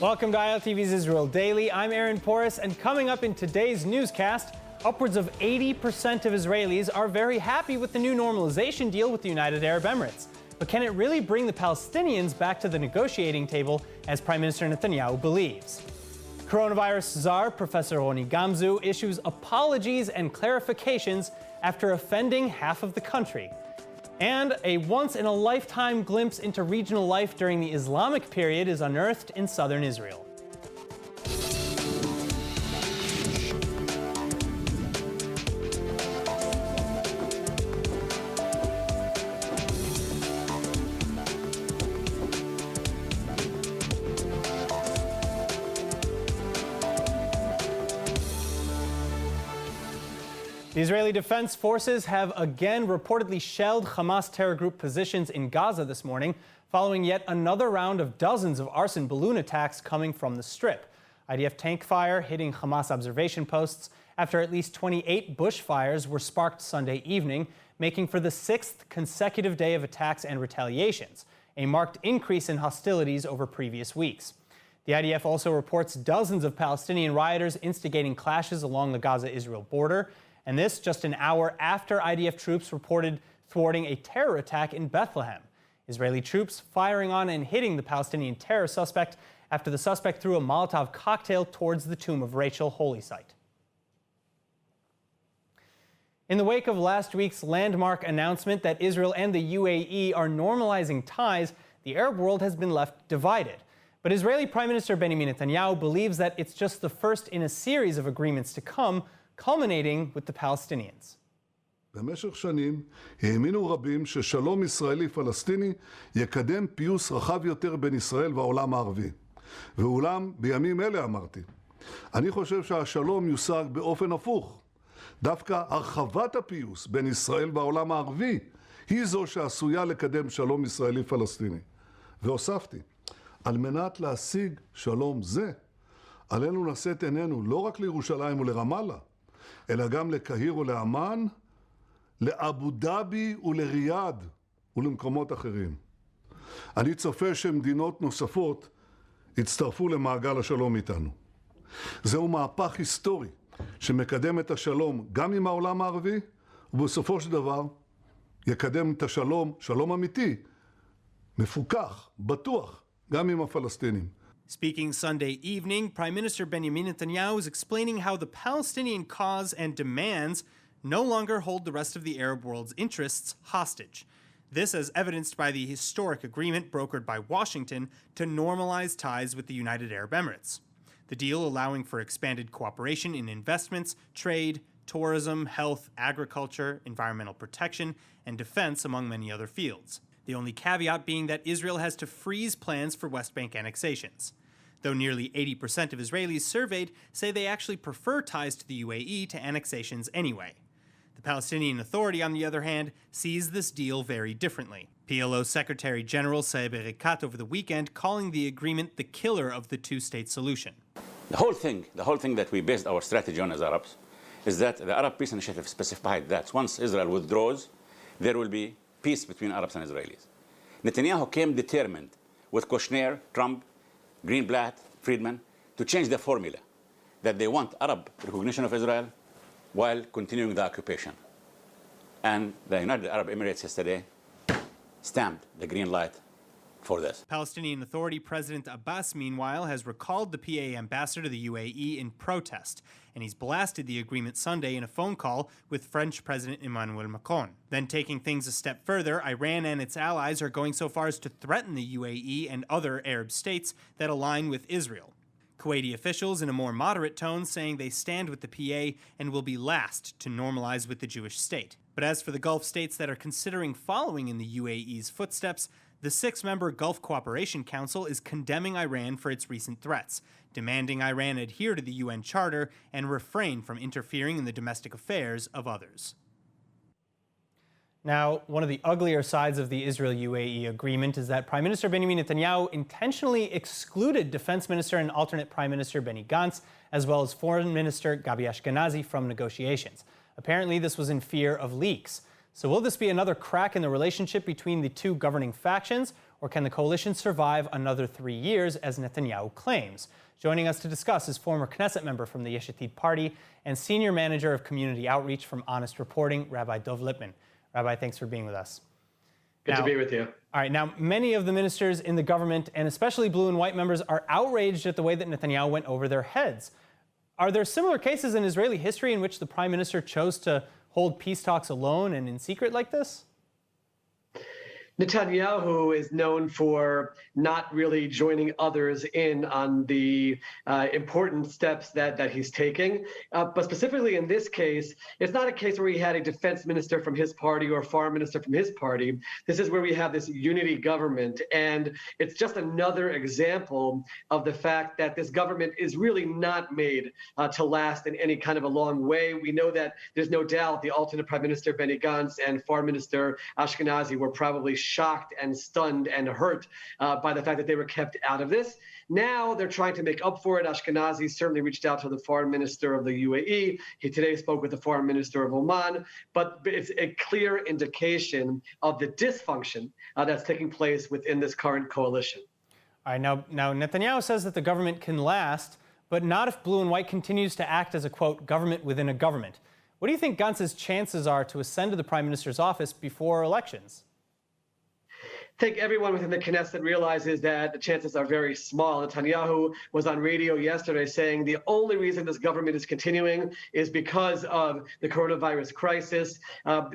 Welcome to ILTV's Israel Daily. I'm Aaron Porras, and coming up in today's newscast, upwards of 80% of Israelis are very happy with the new normalization deal with the United Arab Emirates. But can it really bring the Palestinians back to the negotiating table, as Prime Minister Netanyahu believes? Coronavirus czar Professor RONNIE Gamzu issues apologies and clarifications after offending half of the country. And a once-in-a-lifetime glimpse into regional life during the Islamic period is unearthed in southern Israel. The Israeli Defense Forces have again reportedly shelled Hamas terror group positions in Gaza this morning, following yet another round of dozens of arson balloon attacks coming from the Strip. IDF tank fire hitting Hamas observation posts after at least 28 bushfires were sparked Sunday evening, making for the 6th consecutive day of attacks and retaliations, a marked increase in hostilities over previous weeks. The IDF also reports dozens of Palestinian rioters instigating clashes along the Gaza-Israel border, and this just an hour after IDF troops reported thwarting a terror attack in Bethlehem. Israeli troops firing on and hitting the Palestinian terror suspect after the suspect threw a Molotov cocktail towards the tomb of Rachel holy site. In the wake of last week's landmark announcement that Israel and the UAE are normalizing ties, the Arab world has been left divided. But Israeli Prime Minister Benjamin Netanyahu believes that it's just the first in a series of agreements to come, culminating with the Palestinians. במשך שנים האמינו רבים ששלום ישראלי-פלסטיני יקדם פיוס רחב יותר בין ישראל והעולם הערבי. ואולם בימים אלה אמרתי, אני חושב שהשלום יושג באופן הפוך. דווקא הרחבת הפיוס בין ישראל והעולם הערבי היא זו שעשויה לקדם שלום ישראלי-פלסטיני. והוספתי, על מנת להשיג שלום זה, עלינו לשאת עינינו לא רק לירושלים ולרמאללה, אלא גם לקהיר ולאמן, לאבו דאבי ולריאד ולמקומות אחרים. אני צופה שמדינות נוספות יצטרפו למעגל השלום איתנו. זהו מהפך היסטורי שמקדם את השלום גם עם העולם הערבי, ובסופו של דבר יקדם את השלום, שלום אמיתי, מפוקח, בטוח, גם עם הפלסטינים. Speaking Sunday evening, Prime Minister Benjamin Netanyahu is explaining how the Palestinian cause and demands no longer hold the rest of the Arab world's interests hostage. This as evidenced by the historic agreement brokered by Washington to normalize ties with the United Arab Emirates. The deal allowing for expanded cooperation in investments, trade, tourism, health, agriculture, environmental protection, and defense, among many other fields. The only caveat being that Israel has to freeze plans for West Bank annexations. Though nearly 80% of Israelis surveyed say they actually prefer ties to the UAE to annexations anyway. The Palestinian Authority, on the other hand, sees this deal very differently. PLO Secretary General Saeb Erekat over the weekend calling the agreement the killer of the two-state solution. The whole thing that we based our strategy on as Arabs is that the Arab Peace Initiative specified that once Israel withdraws, there will be peace between Arabs and Israelis. Netanyahu came determined with Kushner, Trump, Greenblatt, Friedman, to change the formula, that they want Arab recognition of Israel while continuing the occupation. And the United Arab Emirates yesterday stamped the green light for this. Palestinian Authority President Abbas, meanwhile, has recalled the PA ambassador to the UAE in protest, and he's blasted the agreement Sunday in a phone call with French President Emmanuel Macron. Then taking things a step further, Iran and its allies are going so far as to threaten the UAE and other Arab states that align with Israel. Kuwaiti officials in a more moderate tone saying they stand with the PA and will be last to normalize with the Jewish state. But as for the Gulf states that are considering following in the UAE's footsteps, the 6-member Gulf Cooperation Council is condemning Iran for its recent threats, demanding Iran adhere to the UN Charter and refrain from interfering in the domestic affairs of others. Now, one of the uglier sides of the Israel-UAE agreement is that Prime Minister Benjamin Netanyahu intentionally excluded Defense Minister and alternate Prime Minister Benny Gantz, as well as Foreign Minister Gabi Ashkenazi from negotiations. Apparently, this was in fear of leaks. So will this be another crack in the relationship between the two governing factions, or can the coalition survive another 3 years, as Netanyahu claims? Joining us to discuss is former Knesset member from the Yeshitiv party and senior manager of community outreach from Honest Reporting, Rabbi Dov Lipman. Rabbi, thanks for being with us. Good to be with you. All right, now many of the ministers in the government, and especially blue and white members, are outraged at the way that Netanyahu went over their heads. Are there similar cases in Israeli history in which the prime minister chose to hold peace talks alone and in secret like this? Netanyahu is known for not really joining others in on the important steps that he's taking. But specifically in this case, it's not a case where he had a defense minister from his party or a foreign minister from his party. This is where we have this unity government. And it's just another example of the fact that this government is really not made to last in any kind of a long way. We know that there's no doubt the alternate Prime Minister Benny Gantz and Foreign Minister Ashkenazi were probably shocked and stunned and hurt by the fact that they were kept out of this. Now they're trying to make up for it. Ashkenazi certainly reached out to the foreign minister of the UAE. He today spoke with the foreign minister of Oman. But it's a clear indication of the dysfunction that's taking place within this current coalition. All right, now Netanyahu says that the government can last, but not if blue and white continues to act as a, quote, government within a government. What do you think Gantz's chances are to ascend to the prime minister's office before elections? I think everyone within the Knesset realizes that the chances are very small. Netanyahu was on radio yesterday saying the only reason this government is continuing is because of the coronavirus crisis.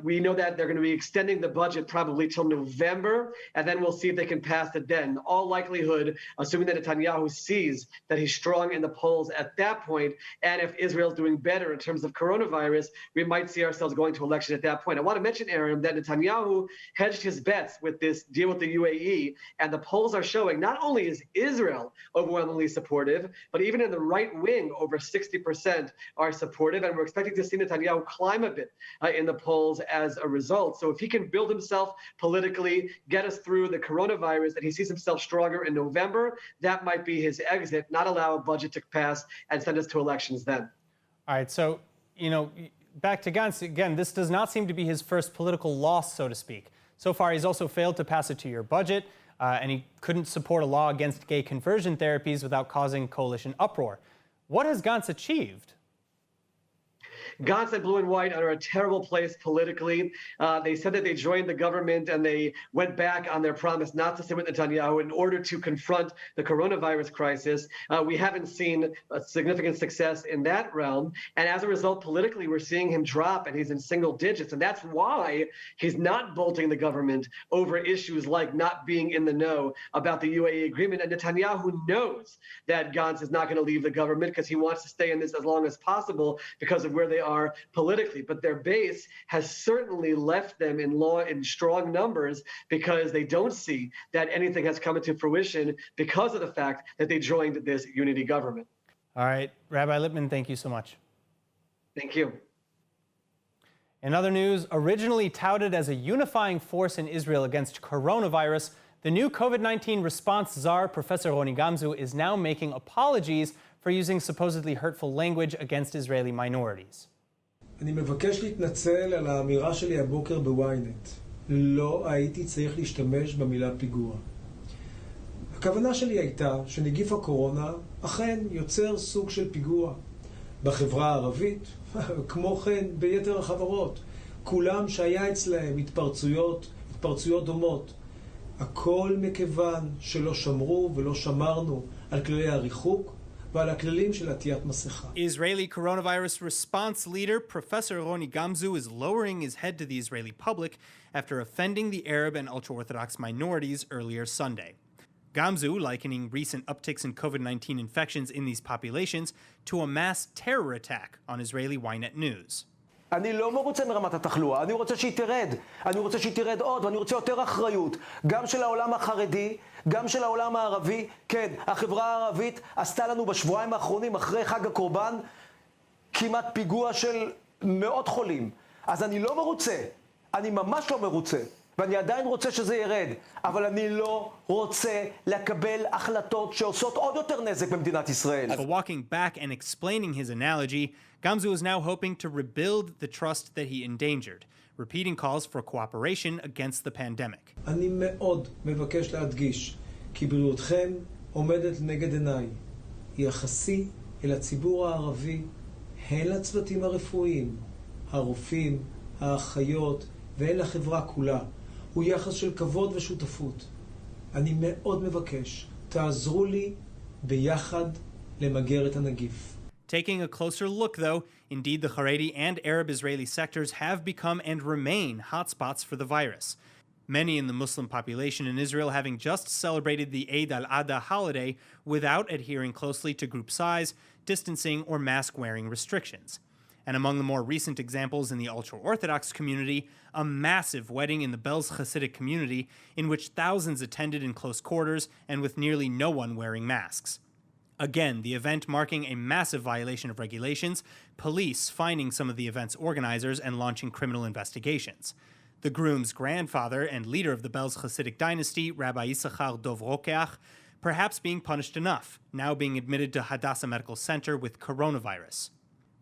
We know that they're going to be extending the budget probably till November, and then we'll see if they can pass it then. In all likelihood, assuming that Netanyahu sees that he's strong in the polls at that point, and if Israel's doing better in terms of coronavirus, we might see ourselves going to election at that point. I want to mention, Aaron, that Netanyahu hedged his bets with this deal with the UAE, and the polls are showing not only is Israel overwhelmingly supportive, but even in the right wing, over 60% are supportive, and we're expecting to see Netanyahu climb a bit in the polls as a result. So if he can build himself politically, get us through the coronavirus, and he sees himself stronger in November, that might be his exit, not allow a budget to pass and send us to elections then. All right, so, back to Gantz, again, this does not seem to be his first political loss, so to speak. So far, he's also failed to pass a two-year budget, and he couldn't support a law against gay conversion therapies without causing coalition uproar. What has Gantz achieved? Gantz and blue and white are a terrible place politically. They said that they joined the government and they went back on their promise not to sit with Netanyahu in order to confront the coronavirus crisis. We haven't seen a significant success in that realm. And as a result, politically, we're seeing him drop, and he's in single digits. And that's why he's not bolting the government over issues like not being in the know about the UAE agreement. And Netanyahu knows that Gantz is not going to leave the government because he wants to stay in this as long as possible because of where they are politically, but their base has certainly left them in strong numbers because they don't see that anything has come into fruition because of the fact that they joined this unity government. All right, Rabbi Lipman, thank you so much. Thank you. In other news, originally touted as a unifying force in Israel against coronavirus, the new COVID-19 response czar, Professor RONNIE Gamzu, is now making apologies for using supposedly hurtful language against Israeli minorities. אני מבקש להתנצל על האמירה שלי הבוקר בוויינט. לא הייתי צריך להשתמש במילה פיגוע. הכוונה שלי הייתה שנגיף הקורונה אכן יוצר סוג של פיגוע. בחברה הערבית, כמו כן ביתר החברות. כולם שהיה אצלהם התפרצויות דומות. הכל מכיוון שלא שמרו ולא שמרנו על כללי הריחוק, Israeli coronavirus response leader Professor RONNIE Gamzu is lowering his head to the Israeli public after offending the Arab and ultra-Orthodox minorities earlier Sunday. Gamzu likening recent upticks in COVID-19 infections in these populations to a mass terror attack on Israeli Ynet News. אני לא מרוצה מרמת התחלואה, אני רוצה שהיא תרד. אני רוצה שהיא תרד עוד, ואני רוצה יותר אחריות. גם של העולם החרדי, גם של העולם הערבי. כן, החברה הערבית עשתה לנו בשבועיים האחרונים, אחרי חג הקורבן, כמעט פיגוע של מאות חולים. אז אני לא מרוצה, אני ממש לא מרוצה ואני עדיין רוצה שזה ירד, אבל אני לא רוצה לקבל החלטות שעושות עוד יותר נזק במדינת ישראל. But walking back and explaining his analogy, Gamzu is now hoping to rebuild the trust that he endangered, repeating calls for cooperation against the pandemic. אני מאוד מבקש להדגיש כי בריאותכם עומדת לנגד עיניי. יחסי אל הציבור הערבי, הן לצוותים הרפואיים, הרופאים, האחיות והן לחברה כולה. הוא יחס של כבוד ושותפות. אני מאוד מבקש, תעזרו לי ביחד למגר את הנגיף. Taking a closer look, though, indeed the Haredi and Arab Israeli sectors have become and remain hotspots for the virus. Many in the Muslim population in Israel having just celebrated the Eid al-Adha holiday without adhering closely to group size, distancing, or mask-wearing restrictions. And among the more recent examples in the ultra-Orthodox community, a massive wedding in the Belz Hasidic community in which thousands attended in close quarters and with nearly no one wearing masks. Again, the event marking a massive violation of regulations, police fining some of the event's organizers and launching criminal investigations. The groom's grandfather and leader of the Belz Hasidic dynasty, Rabbi Yisachar Dov Rokeach, perhaps being punished enough, now being admitted to Hadassah Medical Center with coronavirus.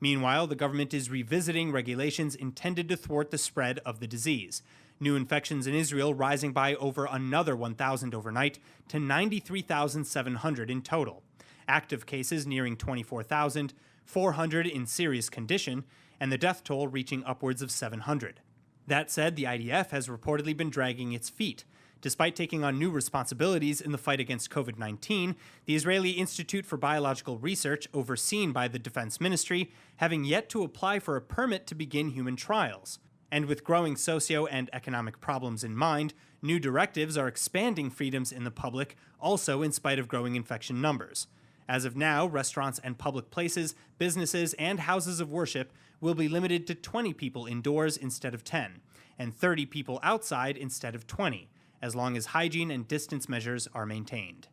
Meanwhile, the government is revisiting regulations intended to thwart the spread of the disease. New infections in Israel rising by over another 1,000 overnight to 93,700 in total. Active cases nearing 24,000, 400 in serious condition, and the death toll reaching upwards of 700. That said, the IDF has reportedly been dragging its feet. Despite taking on new responsibilities in the fight against COVID-19, the Israeli Institute for Biological Research, overseen by the Defense Ministry, having yet to apply for a permit to begin human trials. And with growing socio and economic problems in mind, new directives are expanding freedoms in the public, also in spite of growing infection numbers. As of now, restaurants and public places, businesses, and houses of worship will be limited to 20 people indoors instead of 10, and 30 people outside instead of 20, as long as hygiene and distance measures are maintained.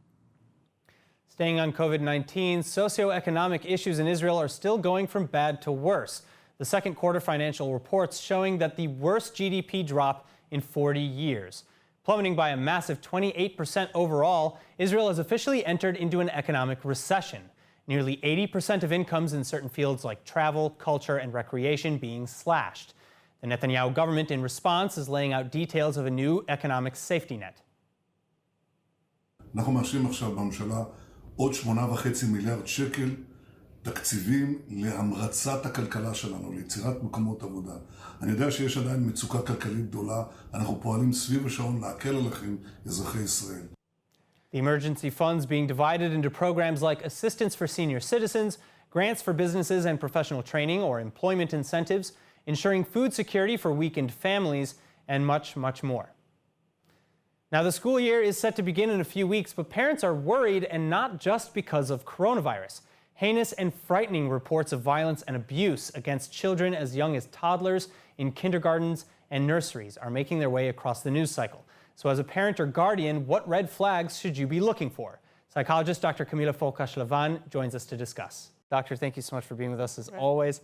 Staying on COVID-19, socioeconomic issues in Israel are still going from bad to worse. The second quarter financial reports showing that the worst GDP drop in 40 years. Plummeting by a massive 28% overall, Israel has officially entered into an economic recession. Nearly 80% of incomes in certain fields like travel, culture, and recreation being slashed. The Netanyahu government, in response, is laying out details of a new economic safety net. אנחנו מאשרים עכשיו בממשלה עוד 8.5 מיליארד שקל תקציבים להמרצת הכלכלה שלנו, ליצירת מקומות עבודה. אני יודע שיש עדיין מצוקה כלכלית גדולה, אנחנו פועלים סביב השעון להקל עליכם, אזרחי ישראל. The emergency funds being divided into programs like assistance for senior citizens, grants for businesses and professional training or employment incentives, ensuring food security for weakened families, and much, much more. Now, the school year is set to begin in a few weeks, but parents are worried, and not just because of coronavirus. Heinous and frightening reports of violence and abuse against children as young as toddlers in kindergartens and nurseries are making their way across the news cycle. So as a parent or guardian, what red flags should you be looking for? Psychologist Dr. Camila Folkash-Lavan joins us to discuss. Doctor, thank you so much for being with us as always.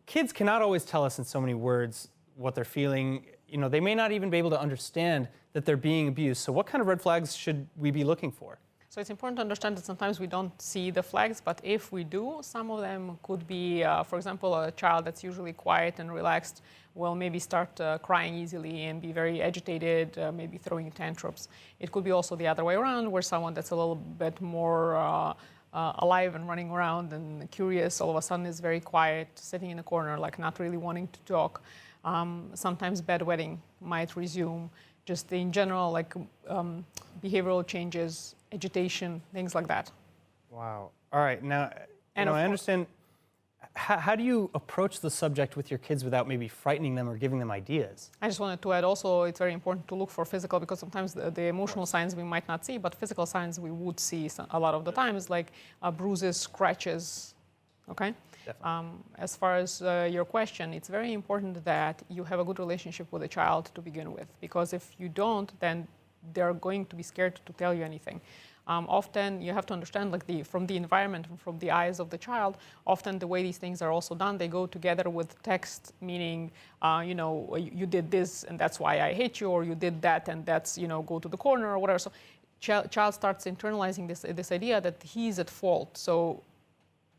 Kids cannot always tell us in so many words what they're feeling. They may not even be able to understand that they're being abused. So what kind of red flags should we be looking for? So it's important to understand that sometimes we don't see the flags, but if we do, some of them could be, for example, a child that's usually quiet and relaxed will maybe start crying easily and be very agitated, maybe throwing tantrums. It could be also the other way around, where someone that's a little bit more alive and running around and curious all of a sudden is very quiet, sitting in a corner, like not really wanting to talk. Sometimes bedwetting might resume. Just in general, like behavioral changes, agitation, things like that. Wow. All right. Now, I understand. How do you approach the subject with your kids without maybe frightening them or giving them ideas? I just wanted to add also, it's very important to look for physical, because sometimes the emotional signs we might not see, but physical signs we would see a lot of the times, like bruises, scratches, okay? As far as your question, it's very important that you have a good relationship with the child to begin with, because if you don't, then they're going to be scared to tell you anything. often you have to understand, like from the environment and from the eyes of the child, often the way these things are also done, they go together with text, meaning, you know, you did this and that's why I hate you, or you did that and that's, you know, go to the corner or whatever. So child starts internalizing this idea that he's at fault. So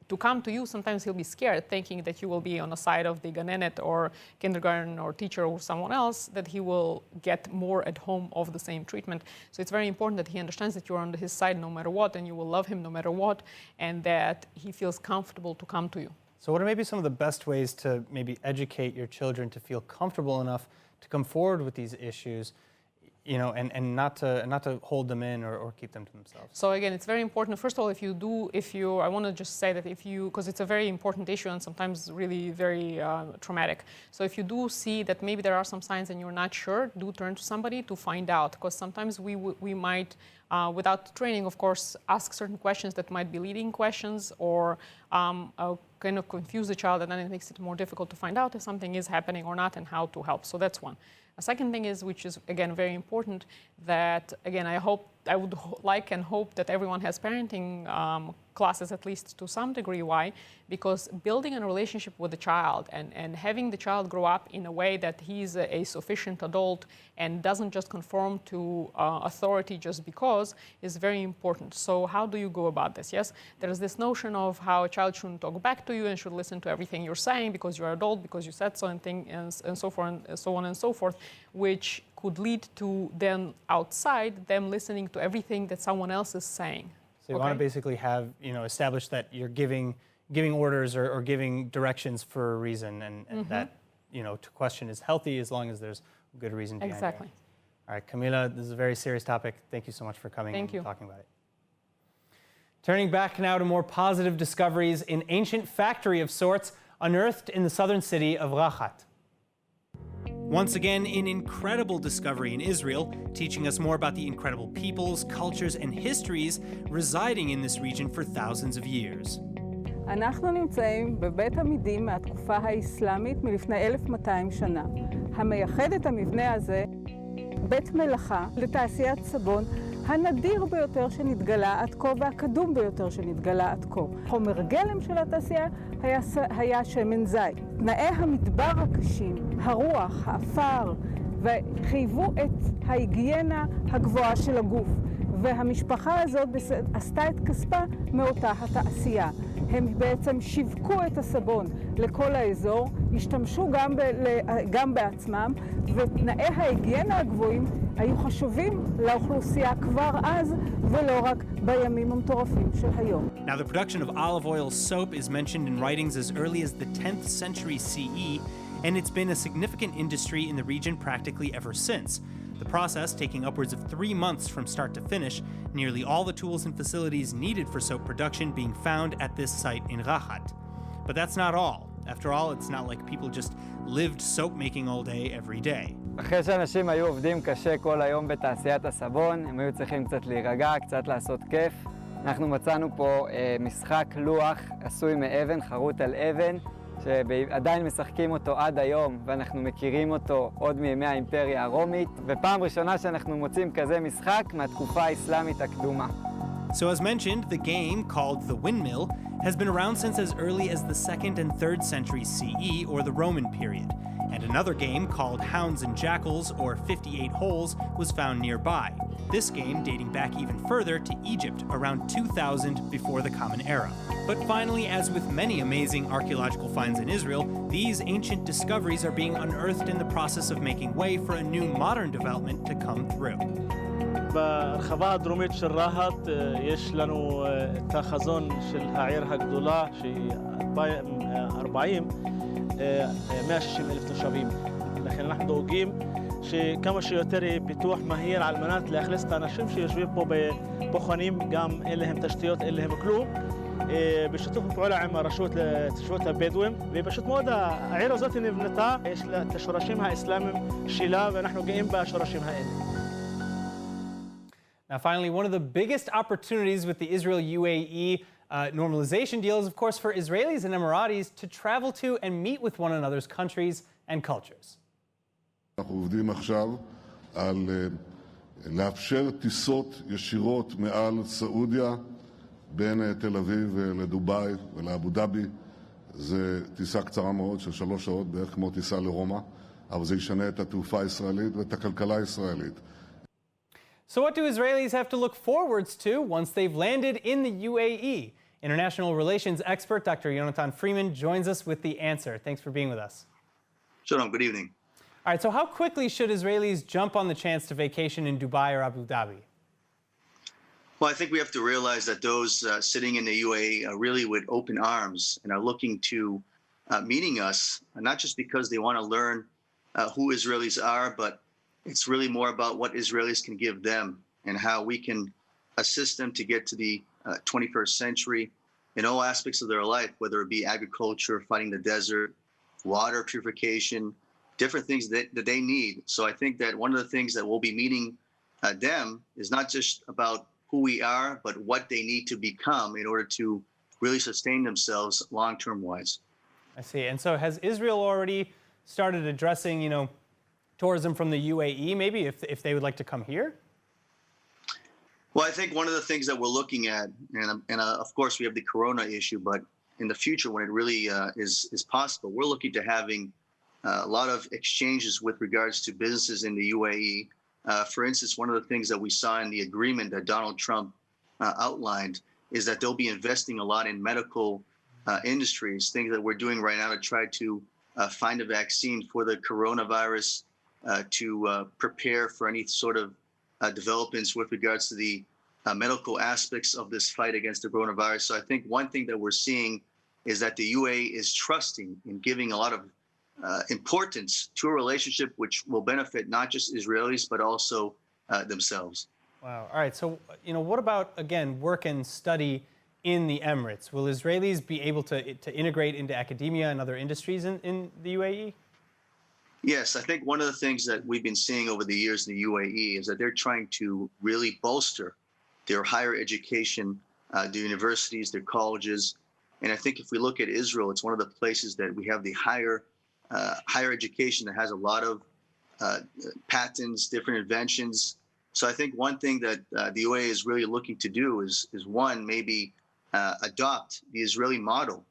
to come to you, sometimes he'll be scared, thinking that you will be on the side of the ganenet or kindergarten or teacher or someone else, that he will get more at home of the same treatment. So it's very important that he understands that you're on his side no matter what, and you will love him no matter what, and that he feels comfortable to come to you. So what are maybe some of the best ways to maybe educate your children to feel comfortable enough to come forward with these issues, you know, and not to hold them in or keep them to themselves? So again, it's very important. First of all, I want to just say that because it's a very important issue and sometimes really very traumatic. So if you do see that maybe there are some signs and you're not sure, do turn to somebody to find out, because sometimes we might, without training, of course, ask certain questions that might be leading questions or kind of confuse the child, and then it makes it more difficult to find out if something is happening or not and how to help. So that's one. A second thing is, which is again very important, that again I would like and hope that everyone has parenting classes, at least to some degree. Why? Because building a relationship with the child and having the child grow up in a way that he's a sufficient adult and doesn't just conform to authority just because is very important. So how do you go about this? Yes, there's this notion of how a child shouldn't talk back to you and should listen to everything you're saying because you're adult, because you said so, and so forth, and so on and so forth, which could lead to then outside them listening to everything that someone else is saying. So you want to basically have, you know, establish that you're giving orders or giving directions for a reason, and that, you know, to question is healthy as long as there's a good reason behind it. Exactly. All right, Camila, this is a very serious topic. Thank you so much for coming and talking about it. Turning back now to more positive discoveries, an ancient factory of sorts unearthed in the southern city of Rahat. Once again, an incredible discovery in Israel, teaching us more about the incredible peoples, cultures, and histories residing in this region for thousands of years. אנחנו נמצאים בבית עמידים מהתקופה האסלאמית מלפני 1200 שנה. המייחד את המבנה הזה, בית מלאכה לתעשיית סבון, הנדיר ביותר שנתגלה עד כה והקדום ביותר שנתגלה עד כה. חומר גלם של התעשייה היה שמן זית. תנאי המדבר הקשים, הרוח, האפר, וחייבו את ההיגיינה הגבוהה של הגוף. והמשפחה הזאת עשתה את כספה מאותה התעשייה. הם בעצם שיווקו את הסבון לכל האזור, השתמשו גם בעצמם, ותנאי ההיגיינה הגבוהים היו חשובים לאוכלוסייה כבר אז, ולא רק בימים המטורפים של היום. Now, the production of olive oil soap is mentioned in writings as early as the 10th century CE, and it's been a significant industry in the region practically ever since. The process taking upwards of 3 months from start to finish, nearly all the tools and facilities needed for soap production being found at this site in Rahat. But that's not all. After all, it's not like people just lived soap making all day, every day. אחרי שאנשים היו עובדים קשה כל היום בתעשיית הסבון, הם היו צריכים קצת להירגע, קצת לעשות כיף. אנחנו מצאנו פה משחק לוח עשוי מאבן, חרוט על אבן, שעדיין משחקים אותו עד היום, ואנחנו מכירים אותו עוד מימי האימפריה הרומית, ופעם ראשונה שאנחנו מוצאים כזה משחק מהתקופה האסלאמית הקדומה. So as mentioned, the game, called the windmill, has been around since as early as the 2nd and 3rd century CE, or the Roman period. And another game called Hounds and Jackals, or 58 Holes, was found nearby. This game dating back even further to Egypt, around 2000 before the Common Era. But finally, as with many amazing archaeological finds in Israel, these ancient discoveries are being unearthed in the process of making way for a new modern development to come through. בהרחבה הדרומית של רהט יש לנו את החזון של העיר הגדולה שהיא 2040, 160,000 תושבים. לכן אנחנו דואגים שכמה שיותר פיתוח מהיר על מנת לאכלס את האנשים שיושבים פה בבוחנים, גם אין להם תשתיות, אין להם כלום. בשיתוף פעולה עם הרשות להתיישבות הבדואים, ופשוט מאוד העיר הזאת נבנתה, יש לה את השורשים האסלאמיים שלה ואנחנו גאים בשורשים האלה. Now, finally, one of the biggest opportunities with the Israel-UAE normalization deal is, of course, for Israelis and Emiratis to travel to and meet with one another's countries and cultures. אנחנו עובדים עכשיו על לאפשר טיסות ישירות מעל סעודיה בין תל אביב לדובאי ולאבו דאבי. זו טיסה קצרה מאוד של 3 שעות, בערך כמו טיסה לרומא, אבל זה ישנה את התעופה הישראלית ואת הכלכלה הישראלית. So what do Israelis have to look forwards to once they've landed in the UAE? International relations expert Dr. Yonatan Freeman joins us with the answer. Thanks for being with us. Shalom, good evening. All right, so how quickly should Israelis jump on the chance to vacation in Dubai or Abu Dhabi? Well, I think we have to realize that those sitting in the UAE are really with open arms and are looking to meeting us, not just because they want to learn who Israelis are, but it's really more about what Israelis can give them and how we can assist them to get to the 21st century in all aspects of their life, whether it be agriculture, fighting the desert, water purification, different things that they need. So I think that one of the things that we'll be meeting them is not just about who we are, but what they need to become in order to really sustain themselves long-term wise. I see. And so has Israel already started addressing, tourism from the UAE, maybe if they would like to come here? Well, I think one of the things that we're looking at, and of course we have the corona issue, but in the future when it really is possible, we're looking to having a lot of exchanges with regards to businesses in the UAE. For instance, one of the things that we saw in the agreement that Donald Trump outlined is that they'll be investing a lot in medical industries, things that we're doing right now to try to find a vaccine for the coronavirus, to prepare for any sort of developments with regards to the medical aspects of this fight against the coronavirus. So I think one thing that we're seeing is that the UAE is trusting in giving a lot of importance to a relationship which will benefit not just Israelis, but also themselves. Wow. All right. So, what about, again, work and study in the Emirates? Will Israelis be able to integrate into academia and other industries in the UAE? Yes, I think one of the things that we've been seeing over the years in the UAE is that they're trying to really bolster their higher education, their universities, their colleges. And I think if we look at Israel, it's one of the places that we have the higher education that has a lot of patents, different inventions. So I think one thing that the UAE is really looking to do is one, maybe adopt the Israeli model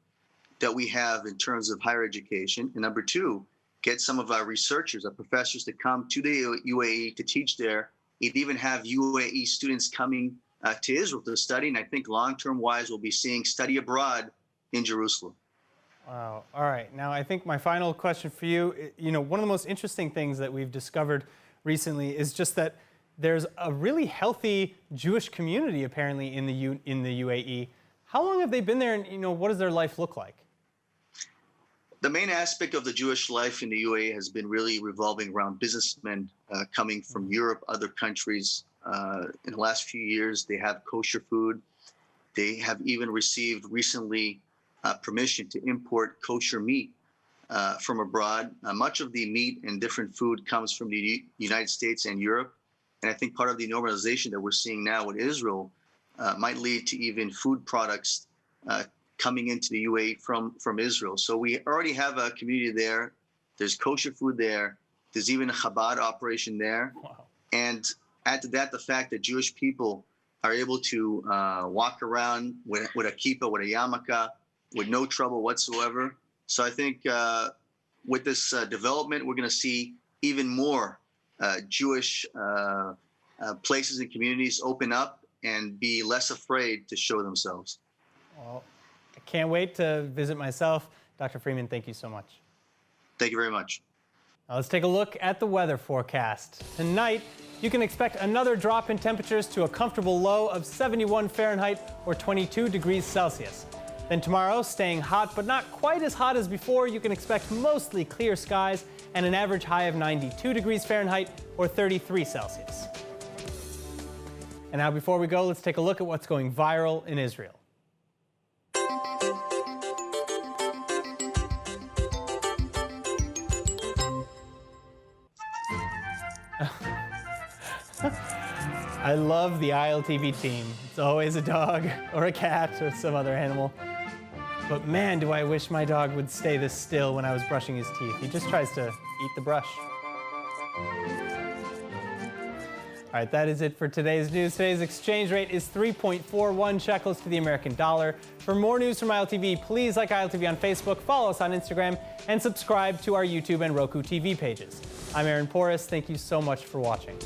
that we have in terms of higher education. And number two, get some of our researchers, our professors to come to the UAE to teach there. You'd even have UAE students coming to Israel to study. And I think long-term wise, we'll be seeing study abroad in Jerusalem. Wow. All right. Now, I think my final question for you, one of the most interesting things that we've discovered recently is just that there's a really healthy Jewish community apparently in the UAE. How long have they been there, and what does their life look like? The main aspect of the Jewish life in the UAE has been really revolving around businessmen coming from Europe, other countries. In the last few years, they have kosher food. They have even received recently permission to import kosher meat from abroad. Much of the meat and different food comes from the United States and Europe. And I think part of the normalization that we're seeing now with Israel might lead to even food products coming into the UAE from Israel. So we already have a community there. There's kosher food there. There's even a Chabad operation there. Wow. And add to that the fact that Jewish people are able to walk around with a kippah, with a yarmulke, with no trouble whatsoever. So I think with this development, we're going to see even more Jewish places and communities open up and be less afraid to show themselves. Well, I can't wait to visit myself. Dr. Freeman, thank you so much. Thank you very much. Now let's take a look at the weather forecast. Tonight, you can expect another drop in temperatures to a comfortable low of 71 Fahrenheit or 22 degrees Celsius. Then tomorrow, staying hot, but not quite as hot as before, you can expect mostly clear skies and an average high of 92 degrees Fahrenheit or 33 Celsius. And now before we go, let's take a look at what's going viral in Israel. I love the ILTV team. It's always a dog or a cat or some other animal. But man, do I wish my dog would stay this still when I was brushing his teeth. He just tries to eat the brush. All All right, that is it for today's news. Today's exchange rate is 3.41 shekels to the American dollar. For more news from ILTV, please like ILTV on Facebook, follow us on Instagram, and subscribe to our YouTube and Roku TV pages. I'm Aaron Porras. Thank you so much for watching.